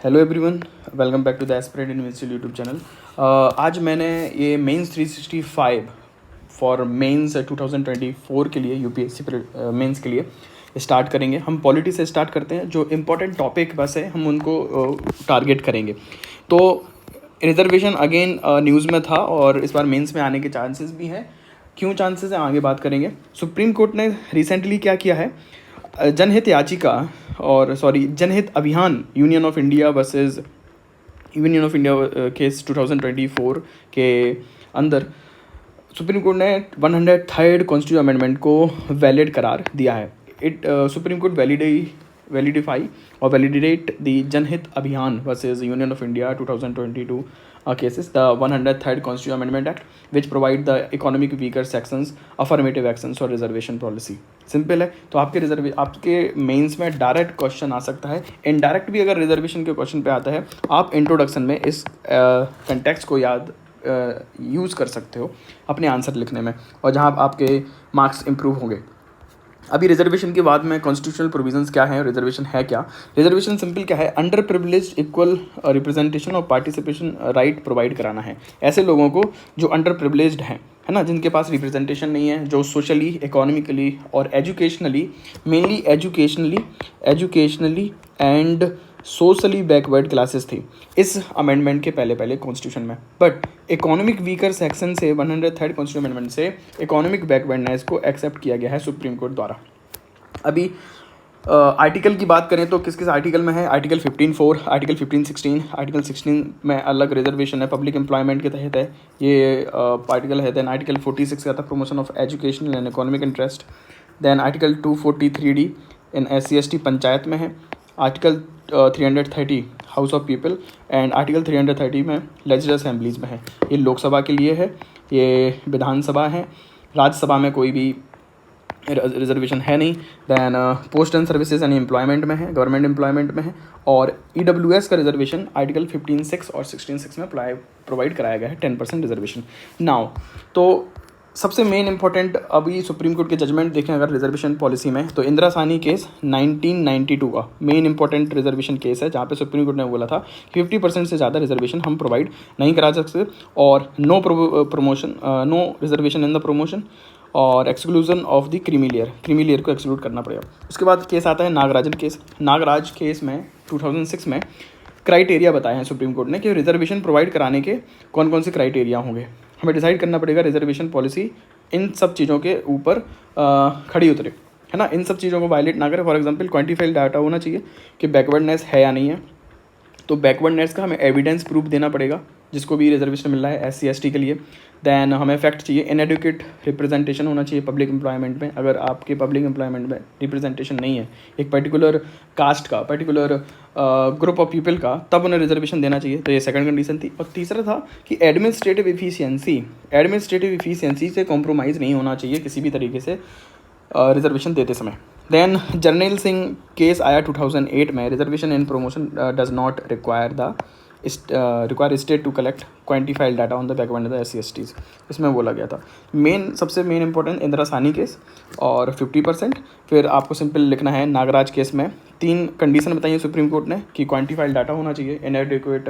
Hello everyone, welcome back to the aspirant university YouTube channel. आज मैंने ये mains 365 for mains 2024 के लिए यूपीएससी मेंस के लिए स्टार्ट करेंगे। हम पॉलिटी से स्टार्ट करते हैं। जो इम्पोर्टेंट टॉपिक बस है हम उनको टारगेट करेंगे। तो रिजर्वेशन अगेन न्यूज़ में था और इस बार मेंस में आने के चांसेस भी हैं। क्यों चांसेस हैं आगे बात करेंगे। सुप्रीम कोर्ट ने रिसेंटली क्या किया है, जनहित याचिका जनहित अभियान union of India versus union of India case 2024 के अंदर सुप्रीम कोर्ट ने 103rd कॉन्स्टिट्यूशन अमेंडमेंट को वैलिड करार दिया है। सुप्रीम कोर्ट वैलिडिफाई और वैलिडेट द जनहित अभियान versus union of India 2022 cases the 103rd constitutional amendment act which provide the economic weaker sections affirmative actions और reservation policy। सिंपल है। तो आपके मेंस में डायरेक्ट क्वेश्चन आ सकता है, इनडायरेक्ट भी अगर रिजर्वेशन के क्वेश्चन पे आता है आप इंट्रोडक्शन में इस कंटेक्स्ट को याद यूज़ कर सकते हो अपने आंसर लिखने में, और जहाँ आपके मार्क्स इंप्रूव होंगे। अभी रिजर्वेशन के बाद में कॉन्स्टिट्यूशनल प्रोविजंस क्या है, रिजर्वेशन है क्या। रिजर्वेशन सिंपल क्या है, अंडर प्रिविलेज इक्वल रिप्रेजेंटेशन और पार्टिसिपेशन राइट प्रोवाइड कराना है ऐसे लोगों को जो अंडर प्रिविलेज्ड हैं, है ना, जिनके पास रिप्रेजेंटेशन नहीं है, जो सोशली, इकोनॉमिकली और educationally, mainly educationally and socially backward classes थी इस अमेंडमेंट के पहले कॉन्स्टिट्यूशन में। बट इकोनॉमिक वीकर सेक्शन से 103rd कॉन्स्टिट्यूशन अमेंडमेंट से इकोनॉमिक बैकवर्डनेस को एक्सेप्ट किया गया है सुप्रीम कोर्ट द्वारा। अभी आर्टिकल की बात करें तो किस किस आर्टिकल में है, आर्टिकल 15(4), आर्टिकल 15(16), आर्टिकल 16 में अलग रिजर्वेशन है, पब्लिक एम्प्लॉयमेंट के तहत है ये आर्टिकल है। देन आर्टिकल 46 का था promotion of educational and economic interest. Then article 243D in SC/ST panchayat में है। Article 330 house of people and article 330 में लेजिस्लेटिव असेंबलीज में है। ये लोकसभा के लिए है, ये विधानसभा है, राज्यसभा में कोई भी रिजर्वेशन है नहीं। Then post and services and employment में है, गवर्नमेंट एम्प्लॉयमेंट में है। और EWS का रिजर्वेशन आर्टिकल 15(6) और 16(6) में प्रोवाइड कराया गया है 10% रिजर्वेशन। नाउ तो सबसे मेन इंपॉर्टेंट अभी सुप्रीम कोर्ट के जजमेंट देखें अगर रिजर्वेशन पॉलिसी में, तो इंदिरा साहनी केस 1992 का मेन इंपॉर्टेंट रिजर्वेशन केस है, जहाँ पे सुप्रीम कोर्ट ने बोला था 50% से ज़्यादा रिजर्वेशन हम प्रोवाइड नहीं करा सकते और no reservation in the promotion और exclusion of the creamy layer को एक्सक्लूड करना पड़ेगा। उसके बाद केस आता है नागराजन केस। नागराज केस में 2006 में क्राइटेरिया बताए हैं सुप्रीम कोर्ट ने कि रिजर्वेशन प्रोवाइड कराने के कौन कौन से क्राइटेरिया होंगे। हमें डिसाइड करना पड़ेगा रिजर्वेशन पॉलिसी इन सब चीज़ों के ऊपर खड़ी उतरे, है ना, इन सब चीज़ों को वायलेट ना करे। फॉर एग्जांपल क्वांटिफाइड डाटा होना चाहिए कि बैकवर्डनेस है या नहीं है। तो बैकवर्डनेस का हमें एविडेंस प्रूफ देना पड़ेगा जिसको भी रिजर्वेशन मिल रहा है SC/ST के लिए। दैन हमें फैक्ट चाहिए, इनएडुकेट रिप्रेजेंटेशन होना चाहिए पब्लिक एम्प्लॉयमेंट में। अगर आपके पब्लिक एम्प्लॉयमेंट में रिप्रेजेंटेशन नहीं है एक पर्टिकुलर कास्ट का, पर्टिकुलर ग्रुप ऑफ पीपल का, तब उन्हें रिजर्वेशन देना चाहिए। तो ये सेकंड कंडीशन थी। और तीसरा था कि एडमिनिस्ट्रेटिव इफिशियंसी से कॉम्प्रोमाइज़ नहीं होना चाहिए किसी भी तरीके से रिजर्वेशन देते समय। देन जर्नैल सिंह केस आया 2008 में, reservation in promotion does not require state to collect quantified data on the backward SC/STs, इसमें बोला गया था। सबसे main important Indira Sawhney case और 50%। फिर आपको सिंपल लिखना है नागराज केस में 3 कंडीशन बताइए सुप्रीम कोर्ट ने कि क्वांटिफाइड डाटा होना चाहिए, इनएडिक्वेट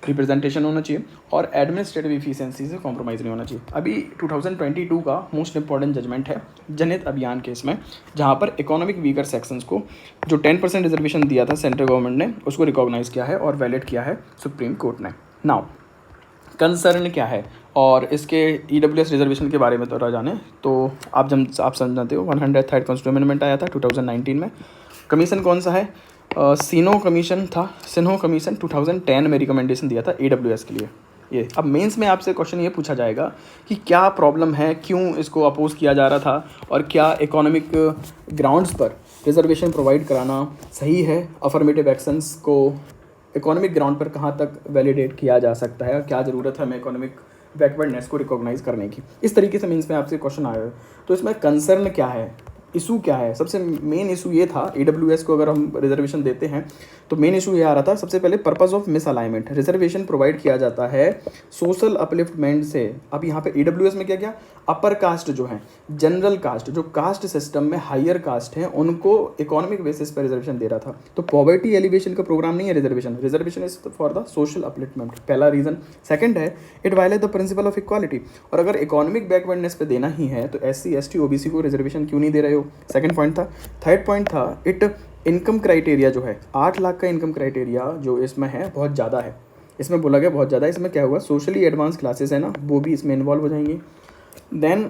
रिप्रेजेंटेशन होना चाहिए और एडमिनिस्ट्रेटिव इफिशियंसी से कॉम्प्रोमाइज़ नहीं होना चाहिए। अभी 2022 का मोस्ट इंपॉर्टेंट जजमेंट है जनहित अभियान केस में, जहाँ पर इकोनॉमिक वीकर सेक्शंस को जो 10% रिजर्वेशन दिया था सेंट्रल गवर्नमेंट ने, उसको रिकॉग्नाइज़ किया है और वैलिड किया है सुप्रीम कोर्ट ने। नाउ कंसर्न क्या है और इसके EWS रिजर्वेशन के बारे में तो जाने, तो आप समझते हो 103rd कॉन्स्टिट्यूशन अमेंडमेंट आया था 2019 में। कमीशन कौन सा है, सिन्हो कमीशन 2010 में रिकमेंडेशन दिया था EWS के लिए। ये अब मेंस में आपसे क्वेश्चन ये पूछा जाएगा कि क्या प्रॉब्लम है, क्यों इसको अपोज किया जा रहा था और क्या इकोनॉमिक ग्राउंड्स पर रिजर्वेशन प्रोवाइड कराना सही है, अफर्मेटिव एक्शंस को इकोनॉमिक ग्राउंड पर कहाँ तक वैलिडेट किया जा सकता है और क्या ज़रूरत है हमें इकोनॉमिक बैकवर्डनेस को रिकॉग्नाइज़ करने की। इस तरीके से मीन्स में आपसे क्वेश्चन आया। तो इसमें कंसर्न क्या है, इशू क्या है। सबसे मेन इशू ये था EWS को अगर हम रिजर्वेशन देते हैं तो मेन इशू ये आ रहा था, सबसे पहले purpose of miss alignment. Reservation provide किया जाता है सोशल अपलिफ्टमेंट से। अब यहाँ पे EWS में क्या अपर कास्ट जो है, जनरल कास्ट, जो कास्ट सिस्टम में हायर कास्ट हैं, उनको इकोनॉमिक बेसिस पर रिजर्वेशन दे रहा था। तो पॉवर्टी एलिवेशन का प्रोग्राम नहीं है reservation, reservation is for the social upliftment, पहला रीजन। सेकंड है it violate the principle of equality, और अगर इकोनॉमिक बैकवर्डनेस पे देना ही है तो SC ST OBC को रिजर्वेशन क्यों नहीं दे रहे हो, सेकंड पॉइंट था। थर्ड पॉइंट था इट इनकम क्राइटेरिया जो है 8 लाख का इनकम क्राइटेरिया जो इसमें है बहुत ज़्यादा है, इसमें बोला गया बहुत ज़्यादा है। इसमें क्या हुआ, सोशली एडवांस क्लासेस है ना, वो भी इसमें इन्वॉल्व हो जाएंगी। देन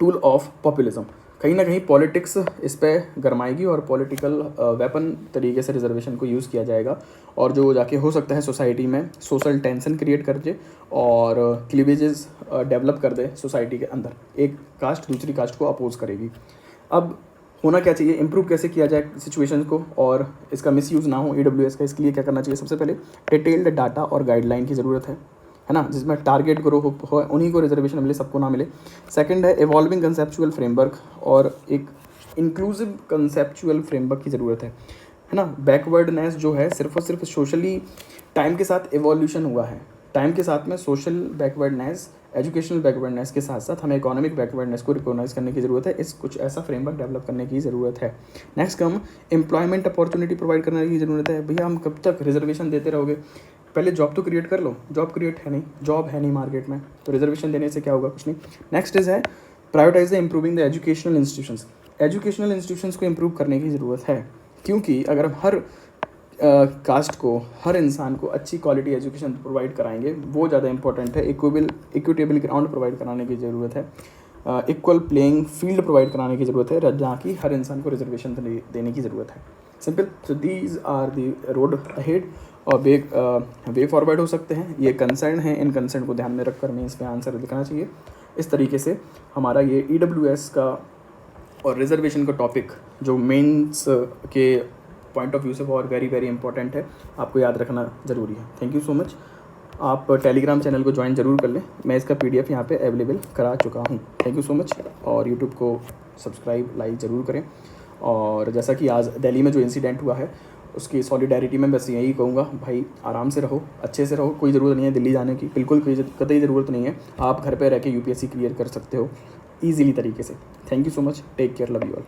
टूल ऑफ पॉपुलिज्म, कहीं ना कहीं पॉलिटिक्स इस पर गरमाएगी और पॉलिटिकल वेपन तरीके से रिजर्वेशन को यूज़ किया जाएगा, और जो जाके हो सकता है सोसाइटी में सोशल टेंशन क्रिएट कर दे और क्लीवेजेस डेवलप कर दे सोसाइटी के अंदर, एक कास्ट दूसरी कास्ट को अपोज करेगी। अब होना क्या चाहिए, इंप्रूव कैसे किया जाए सिचुएशन को और इसका मिसयूज़ ना हो AWS का, इसके लिए क्या करना चाहिए, सबसे पहले डिटेल्ड डाटा और गाइडलाइन की ज़रूरत है ना, जिसमें टारगेट ग्रो हो उन्हीं को रिजर्वेशन मिले, सबको ना मिले। सेकंड है इवॉल्विंग कंसेप्चुअल फ्रेमवर्क, और एक इंक्लूसिव कंसेप्चुअल फ्रेमवर्क की ज़रूरत है ना। बैकवर्डनेस जो है सिर्फ और सिर्फ सोशली टाइम के साथ एवोल्यूशन हुआ है, टाइम के साथ में सोशल बैकवर्डनेस, एजुकेशनल बैकवर्डनेस के साथ साथ हमें इकोनॉमिक बैकवर्डनेस को रिकॉग्नाइज करने की ज़रूरत है, इस कुछ ऐसा फ्रेमवर्क डेवलप करने की ज़रूरत है। Next come employment opportunity provide करने की ज़रूरत है। भैया हम कब तक रिजर्वेशन देते रहोगे, पहले जॉब तो क्रिएट कर लो, जॉब क्रिएट है नहीं, जॉब है नहीं मार्केट में, तो रिजर्वेशन देने से क्या होगा, कुछ नहीं। नेक्स्ट इज है prioritize the improving the educational institutions, educational institutions को इम्प्रूव करने की ज़रूरत है, क्योंकि अगर हम हर कास्ट को, हर इंसान को अच्छी क्वालिटी एजुकेशन प्रोवाइड कराएंगे, वो ज़्यादा इंपॉर्टेंट है। इक्विटेबल ग्राउंड प्रोवाइड कराने की ज़रूरत है, इक्वल प्लेइंग फील्ड प्रोवाइड कराने की ज़रूरत है, जहाँ की हर इंसान को रिजर्वेशन देने की ज़रूरत है। Simple. So these are the road ahead, और वे फॉरवर्ड हो सकते हैं। ये कंसर्न है, इन कंसर्न को ध्यान में रखकर हमें इस पर आंसर लिखना चाहिए। इस तरीके से हमारा ये EWS का और रिजर्वेशन का टॉपिक जो मेंस के पॉइंट ऑफ व्यू से बहुत वेरी वेरी इंपॉर्टेंट है, आपको याद रखना ज़रूरी है। Thank you so much. आप टेलीग्राम चैनल को ज्वाइन ज़रूर कर लें, मैं इसका PDF यहाँ पे अवेलेबल करा चुका हूँ। Thank you so much. और यूट्यूब को सब्सक्राइब लाइक ज़रूर करें। और जैसा कि आज दिल्ली में जो इंसिडेंट हुआ है उसकी सॉलिडारिटी में बस यही कहूँगा, भाई आराम से रहो, अच्छे से रहो, कोई ज़रूरत नहीं है दिल्ली जाने की, बिल्कुल कतई ज़रूरत नहीं है। आप घर पे रह के UPSC क्लियर कर सकते हो ईजीली तरीके से। Thank you so much, take care, love you all.